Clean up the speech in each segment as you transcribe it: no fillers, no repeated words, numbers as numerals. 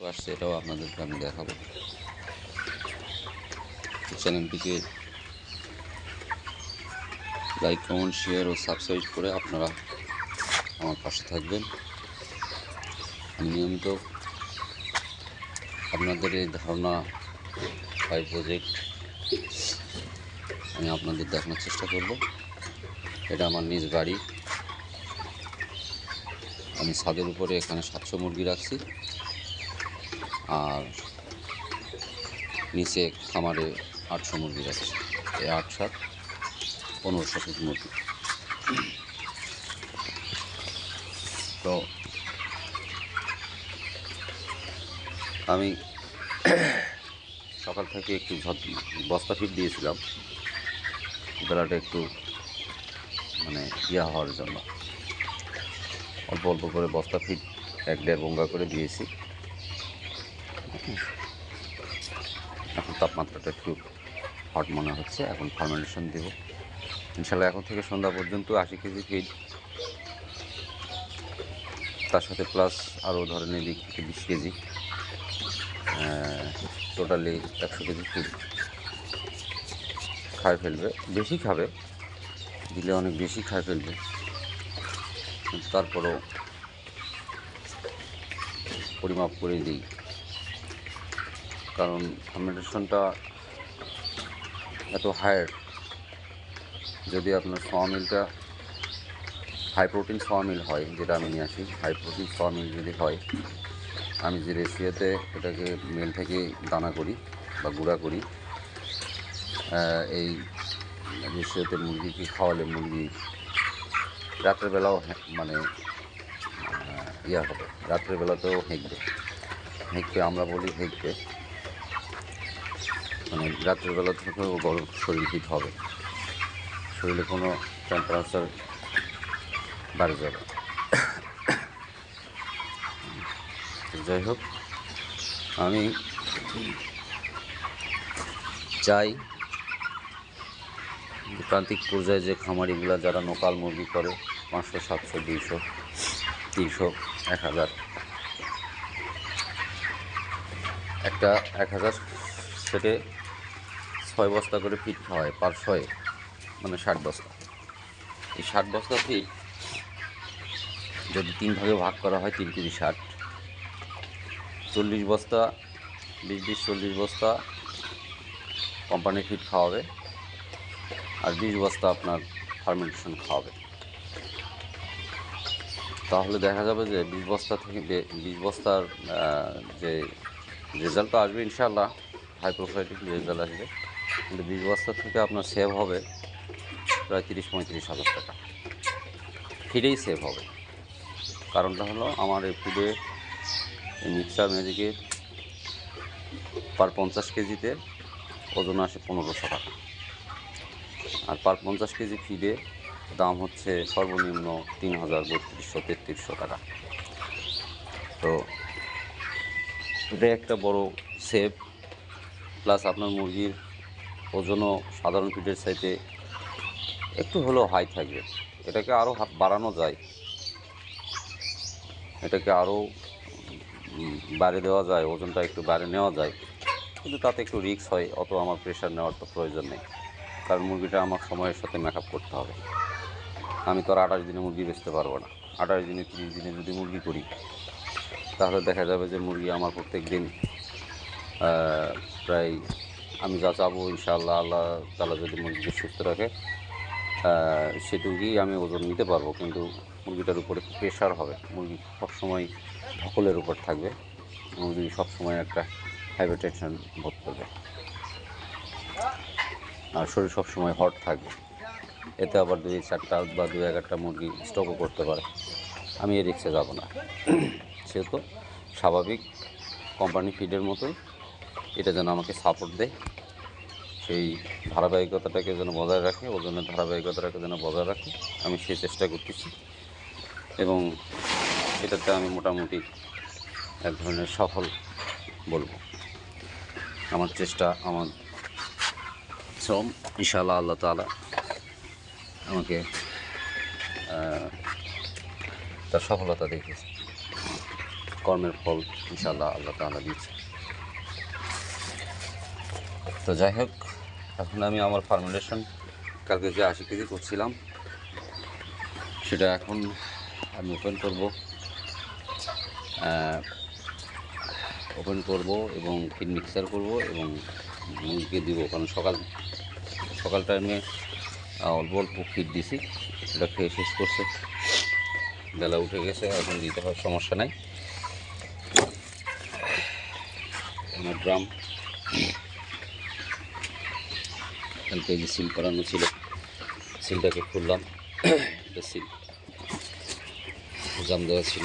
আসছে, এটাও আপনাদেরকে আমি দেখাবো। চ্যানেলটিকে লাইক, কমেন্ট, শেয়ার ও সাবস্ক্রাইব করে আপনারা আমার পাশে থাকবেন। আমি নিয়মিত আপনাদের এই ধারণা বা প্রজেক্ট আমি আপনাদের দেখানোর চেষ্টা করব। এটা আমার নিজ বাড়ি। আমি ছাদের উপরে এখানে 700 মুরগি রাখছি, আর নিচে খামারে 800 মুরগি রাখছি। এই 8 7 1500 পিস মুরগি। তো আমি সকাল থেকে একটু বস্তা ফিট দিয়েছিলাম, বেলাটা একটু হওয়ার জন্য অল্প অল্প করে বস্তা ফিট 1-1.5 বঙ্গা করে দিয়েছি। এখন তাপমাত্রাটা একটু হট মনে হচ্ছে, এখন ফার্মেন্টেশন দেব ইনশাল্লাহ। এখন থেকে সন্ধ্যা পর্যন্ত 80 কেজি ফিড, তার সাথে প্লাস আরও ধরেন এদিক থেকে 20 কেজি, টোটালি 100 কেজি ফিড খায় ফেলবে। বেশি খাবে, দিলে অনেক বেশি খায় ফেলবে, কিন্তু তারপরও পরিমাপ করে দিই। কারণ ফার্মেন্টেশনটা এত হায়ার, যদি আপনার মিলটা হাই প্রোটিন মিল হয়, যেটা আমি নিয়ে আসি, হাই প্রোটিন মিল যদি হয়, আমি যে রেশিওতে এটাকে মেল থেকে দানা করি বা গুঁড়া করি, এই রেশিওতে মুরগিকে খাওয়ালে মুরগি রাত্রেবেলাও হবে, রাত্রেবেলাতেও হেঁকবে, আমরা বলি হেঁকবে, রাত্রেবেলা থেকেও শরীর হিট হবে, শরীরে কোনো টেম্পারেচার বাড়ে যাবে। যাই হোক, আমি চাই প্রান্তিক পর্যায়ে যে খামারিগুলো যারা লোকাল মুরগি করে 500, 700, 200, 300, 1000, একটা 1000 সেটে 6 বস্তা করে ফিট খাওয়ায়, পার 6 60 বস্তা। এই 60 বস্তা ফিট যদি 3 ভাগে ভাগ করা হয়, 3 কেজি 60, 40 বস্তা, 20-20, 40 বস্তা কোম্পানি ফিড খাওয়াবে, আর 20 বস্তা আপনার ফার্মেন্টেশন খাওয়াবে। তাহলে দেখা যাবে যে 20 বস্তা থেকে 20 বস্তার যে রেজাল্ট তো আসবে ইনশাআল্লাহ, হাই প্রোফাইটিক রেজাল্ট আসবে, কিন্তু 20 বস্তা থেকে আপনার সেভ হবে প্রায় 30-35 হাজার টাকা, ফিডেই সেভ হবে। কারণটা হলো আমার এই ফিডে, এই মিক্সার ম্যাজিকের পার 50 কেজিতে ওজন আসে 1500 টাকা, আর পার 50 কেজি ফিডে দাম হচ্ছে সর্বনিম্ন 3000-3200-3300 টাকা। তো এটা একটা বড় সেভ, প্লাস আপনার মুরগির ওজনও সাধারণ ফিডের চাইতে একটু হলেও হাই থাকবে। এটাকে আরও বাড়ানো যায়, এটাকে আরও বাড়িয়ে দেওয়া যায়, ওজনটা একটু বাড়িয়ে নেওয়া যায়, কিন্তু তাতে একটু রিস্ক হয়। অত আমার প্রেশার নেওয়ার তো প্রয়োজন নেই, কারণ মুরগিটা আমার সময়ের সাথে মেকআপ করতে হবে। আমি তো আর 28 দিনে মুরগি বেচতে পারবো না। 28 দিনে 30 দিনে যদি মুরগি করি, তাহলে দেখা যাবে যে মুরগি আমার প্রত্যেক দিন প্রায়, আমি যা চাবো ইনশাআল্লাহ, আল্লাহ তাআলা যদি মুরগিকে সুস্থ রাখে, সেটুকুই আমি ওজন নিতে পারবো, কিন্তু মুরগিটার উপরে প্রেশার হবে। মুরগি সবসময় ধকলের উপর থাকবে, মুরগি সবসময় একটা হাইপার টেনশন বোধ করবে, আর শরীর সবসময় হট থাকবে। এতে আবার 2-4টা বা 2-11টা মুরগি স্টকও করতে পারে। আমি এই রিস্কে যাব না। সেহেতু স্বাভাবিক কোম্পানি ফিডের মতোই এটা যেন আমাকে সাপোর্ট দেয়, সেই ধারাবাহিকতাটাকে যেন বজায় রাখে, ওজনের ধারাবাহিকতাটাকে যেন বজায় রাখে, আমি সেই চেষ্টা করতেছি। এবং এটাতে আমি মোটামুটি এক ধরনের সফল বলবো। আমার চেষ্টা, আমার শ্রম, ইনশাআল্লাহ আল্লাহ তাআলা আমাকে তার সফলতা দেখিয়েছে। কর্মের ফল ইনশাআল্লাহ আল্লাহ তাআলা দিচ্ছে। তো যাই হোক, এখন আমি আমার ফার্মেন্টেশন কালকে যে 80 কেজি করছিলাম সেটা এখন আমি ওপেন করব এবং ফিড মিক্সার করব এবং মুরগিকে দিব। কারণ সকাল টাইমে অল্প অল্প ফিড দিছি, সেটা খেয়ে শেষ করছে, বেলা উঠে গেছে, এখন দিতে হয়, সমস্যা নাই। আমার ড্রাম কালকে যে সিল করানো ছিল, সিলটাকে খুললাম। এটা সিল জাম দেওয়া ছিল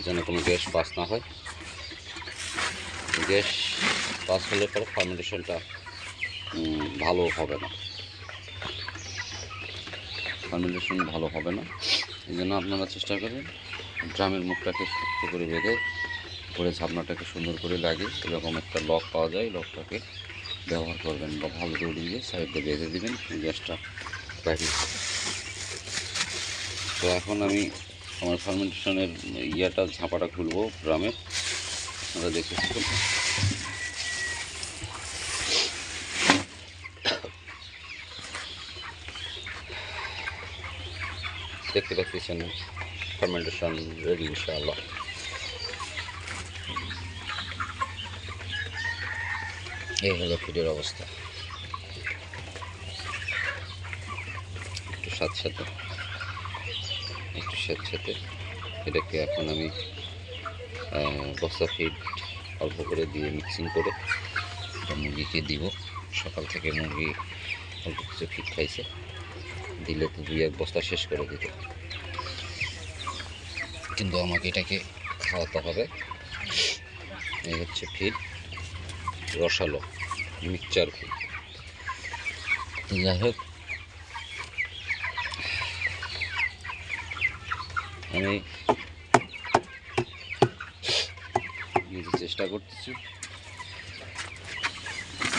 যেন কোনো গ্যাস পাস না হয়। গ্যাস পাস হলে পরে ফার্মেন্টেশনটা ভালো হবে না, এই জন্য আপনারা চেষ্টা করবেন ড্রামের মুখটাকে শক্ত করে বেঁধে করে ঝাপনাটাকে সুন্দর করে লাগিয়ে এরকম একটা লক পাওয়া যায়, লকটাকে ব্যবহার করবেন বা ভালো দড়ি দিয়ে সাইডে বেঁধে দেবেন, গ্যাসটা বাইরে। তো এখন আমি আমার ফার্মেন্টেশনের ঝাঁপাটা খুলবো ড্রামের, আপনারা দেখে থাকুন। দেখতে পাচ্ছেন ফার্মেন্টেশন রেডি ইনশাআল্লাহ। এই হলো ফিডের অবস্থা, একটু স্যাঁতস্যাঁতে এটাকে এখন আমি বস্তা ফিড অল্প করে দিয়ে মিক্সিং করে মুরগিকে দিব। সকাল থেকে মুরগি অল্প কিছু ফিড খাইছে, দিলে তো 2-1 বস্তা শেষ করে দিত, কিন্তু আমাকে এটাকে খাওয়াতে হবে। এই হচ্ছে ফিড, রসালো মিক্সচার ফিড। তো যাই হোক, আমি নিজে চেষ্টা করতেছি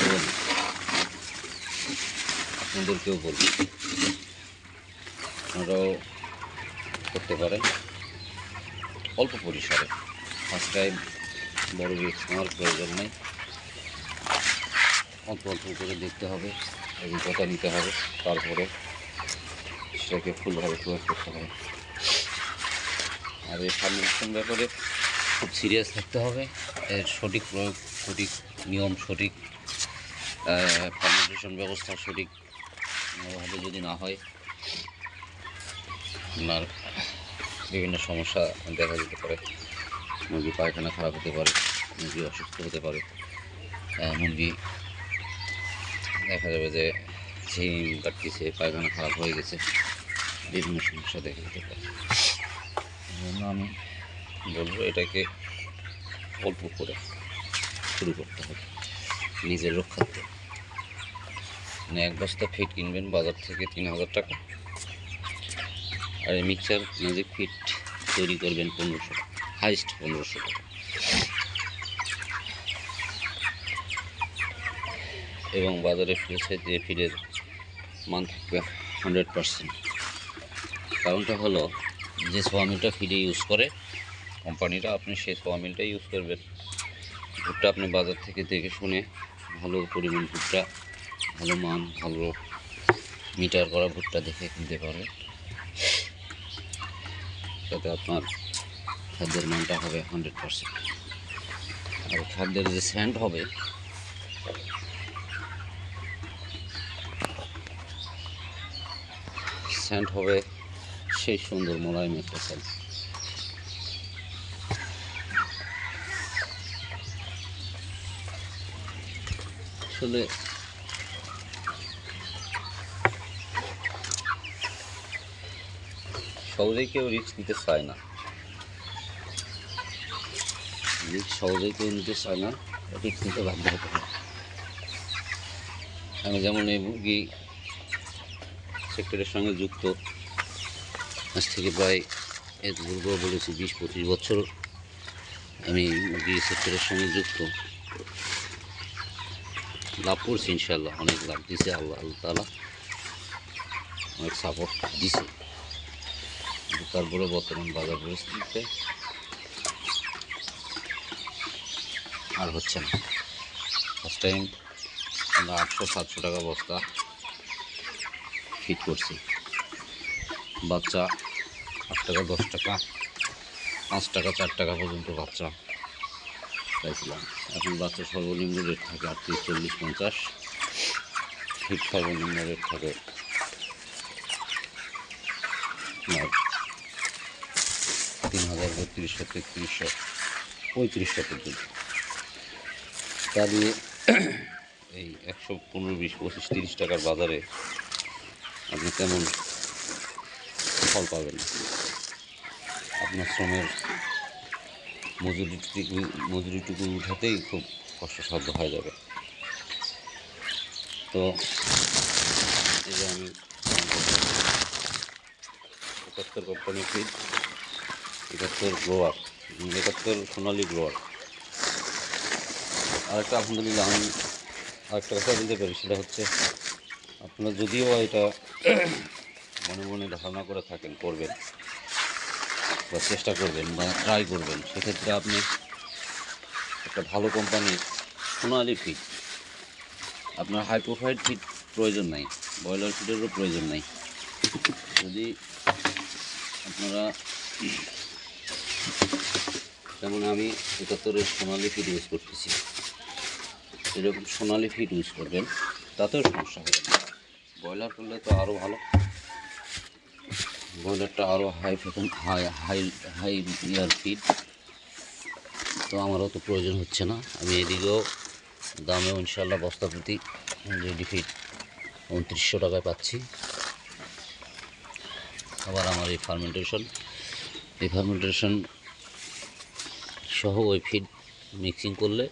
এবং আপনাদেরকেও বলবো আপনারাও করতে পারেন অল্প পরিসরে। ফার্স্ট টাইম বড় রিস্ক নেওয়ার প্রয়োজন নেই, অল্প অল্প করে দেখতে হবে, অভিজ্ঞতা নিতে হবে, তারপরে সেটাকে ফুলভাবে প্রয়োগ করতে হবে। আর এই ফার্মেন্টেশন ব্যাপারে খুব সিরিয়াস থাকতে হবে, এর সঠিক প্রয়োগ, সঠিক নিয়ম, সঠিক ফার্মেন্টেশন ব্যবস্থা সঠিকভাবে যদি না হয়, আপনার বিভিন্ন সমস্যা দেখা যেতে পারে। মুরগি পায়খানা খারাপ হতে পারে, মুরগি অসুস্থ হতে পারে, মুরগি দেখা যাবে যে ঝিম কাটতেছে, পায়খানা খারাপ হয়ে গেছে, বিভিন্ন সমস্যা দেখা যেতে পারে। এই জন্য আমি বলবো এটাকে অল্প করে শুরু করতে হবে নিজের রক্ষার্থে। মানে 1 বস্তা ফিড কিনবেন বাজার থেকে 3000 টাকা, আর এই মিক্সচার ম্যাজিক ফিড তৈরি করবেন 1500 টাকা, হাইস্ট 1500 টাকা। এবং বাজারে ফিরেছে যে ফিডের মান থাকবে 100%। কারণটা হলো যে সোয়ামিলটা ফিডে ইউজ করে কোম্পানিটা, আপনি সেই সোয়ামিলটা ইউজ করবেন। ভুট্টা আপনি বাজার থেকে দেখে শুনে ভালো পরিমাণ ভুট্টা, ভালো মান, ভালো মিটার করা ভুট্টা দেখে কিনতে পারবেন, যাতে আপনার খাদ্যের মানটা হবে 100%। আর খাদ্যের যে স্যান্ড হবে, সেই সুন্দর মোলায়েম একটা স্যান্ড। আসলে সহজেই কেউ রিস্ক নিতে চায় না, রিস্ক নিতে বাধ্য হতে হয়। আমি যেমন এই মুরগি সেক্টরের সঙ্গে যুক্ত, আজ থেকে প্রায় এর পূর্ব বলেছি 20-25 বছর আমি মুরগি সেক্টরের সঙ্গে যুক্ত। লাভ করছি ইনশাল্লাহ, অনেক লাভ দিছে আল্লাহ তাআলা, অনেক সাপোর্ট দিছে। কিন্তু তারপরে বর্তমান বাজার পরিস্থিতিতে আর হচ্ছে না। ফার্স্ট টাইম আমরা 800-700 টাকা বস্তা ফিট করছি। বাচ্চা 8 টাকা, 10 টাকা, 5 টাকা, 4 টাকা পর্যন্ত বাচ্চা চাইছিলাম। এখন বাচ্চা সর্বনিম্ন রেট থাকে 38, 40, 50। ফিট সর্বনিম্ন রেট থাকে 3000, 3200, 3300, 3500 পর্যন্ত। তা দিয়ে এই 115, 20, 25, 30 টাকার বাজারে আপনি তেমন ফল পাবেন না। আপনার শ্রমের মজুরিটুকু উঠাতেই খুব কষ্টসাধ্য হয়ে যাবে। তো এই যে আমি 71 কোম্পানি ফিড, 71 গ্রোয়ার, 71 সোনালি গ্রোয়ার। আরেকটা আলহামদুলিল্লাহ আমি আরেকটা কথা বলতে পারি, সেটা হচ্ছে আপনারা যদিও এটা মনে মনে ধারণা করে থাকেন করবেন বা চেষ্টা করবেন বা ট্রাই করবেন, সেক্ষেত্রে আপনি একটা ভালো কোম্পানির সোনালি ফিড, আপনার হাই প্রোফাইল ফিড প্রয়োজন নাই, ব্রয়লার ফিডেরও প্রয়োজন নাই। যদি আপনারা, যেমন আমি 71-এর সোনালি ফিড ইউজ করতেছি, এরকম সোনালি ফিড ইউজ করবেন, তাতেও সমস্যা হবে না। ব্রয়লার করলে তো আরও ভালো, ব্রয়লারটা আরও হাই ইয়ার ফিড। তো আমারও তো প্রয়োজন হচ্ছে না। আমি এদিকেও দামেও ইনশাল্লাহ বস্তা প্রতি রেডি ফিড 2900 টাকায় পাচ্ছি। আবার আমার এই ফার্মেন্টেশন সহ ওই ফিড মিক্সিং করলে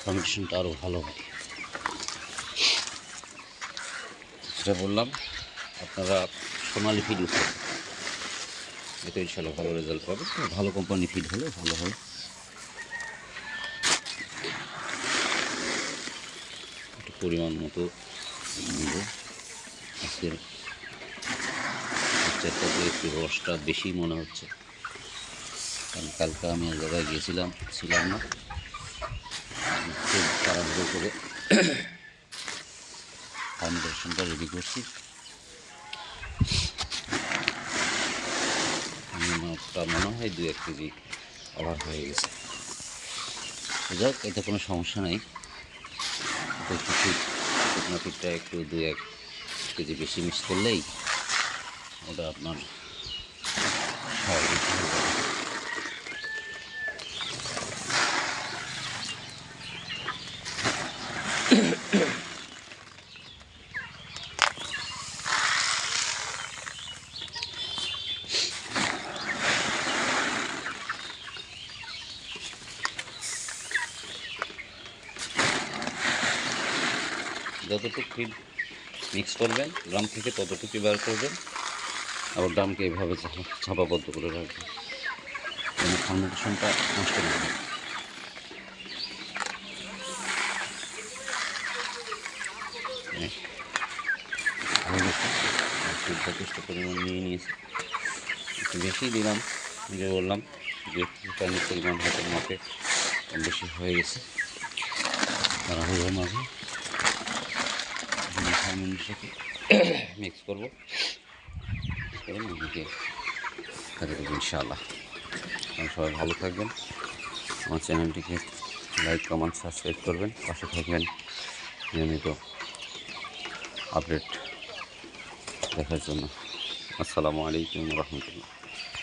ফার্মেন্টেশনটা আরও ভালো হয়। যেটা বললাম, আপনারা সোনালি ফিড ইউজ করবেন, এতে ইনশাল্লাহ ভালো রেজাল্ট পাবেন। ভালো কোম্পানি ফিড হলে ভালো হয়। একটু পরিমাণ মতো নেব। আজকের চারটাতে একটু রসটা বেশি মনে হচ্ছে, কারণ কালকে আমি এক জায়গায় ছিলাম না, খুব তাড়াহুড়ো করে ফার্মেন্টেশনটা রেডি করছি। আমার মনে হয় 2-1 কেজি ওভার হয়ে গেছে। যাক, এতে কোনো সমস্যা নেই। একটু শুকনো ফিডটা একটু 2-1 কেজি বেশি মিক্স করলেই ওটা আপনার স্বাভাবিক হয়ে যাবে। যতটুকু ফিড মিক্স করবেন ড্রাম থেকে ততটুকুই বার করবেন, আবার ড্রামকে এভাবে ছাপাবদ্ধ করে রাখবেন, যেন ফার্মেন্টেশনটা নষ্ট না হয়। যথেষ্ট পরিমাণ নিয়ে নিয়েছি, একটু বেশি দিলাম, যে বললাম যে পানির পরিমাণ হাতের মাপে কম বেশি হয়ে গেছে। তাড়াহুড়োর মাঝে সাথে মিক্স করবো, করে মুরগিকে খেতে দেবো ইনশাআল্লাহ। সবাই ভালো থাকবেন, আমার চ্যানেলটিকে লাইক, কমেন্ট, সাবস্ক্রাইব করবেন, পাশে থাকবেন নিয়মিত আপডেট দেখার জন্য। আসসালামু আলাইকুম রহমতুল্লাহ।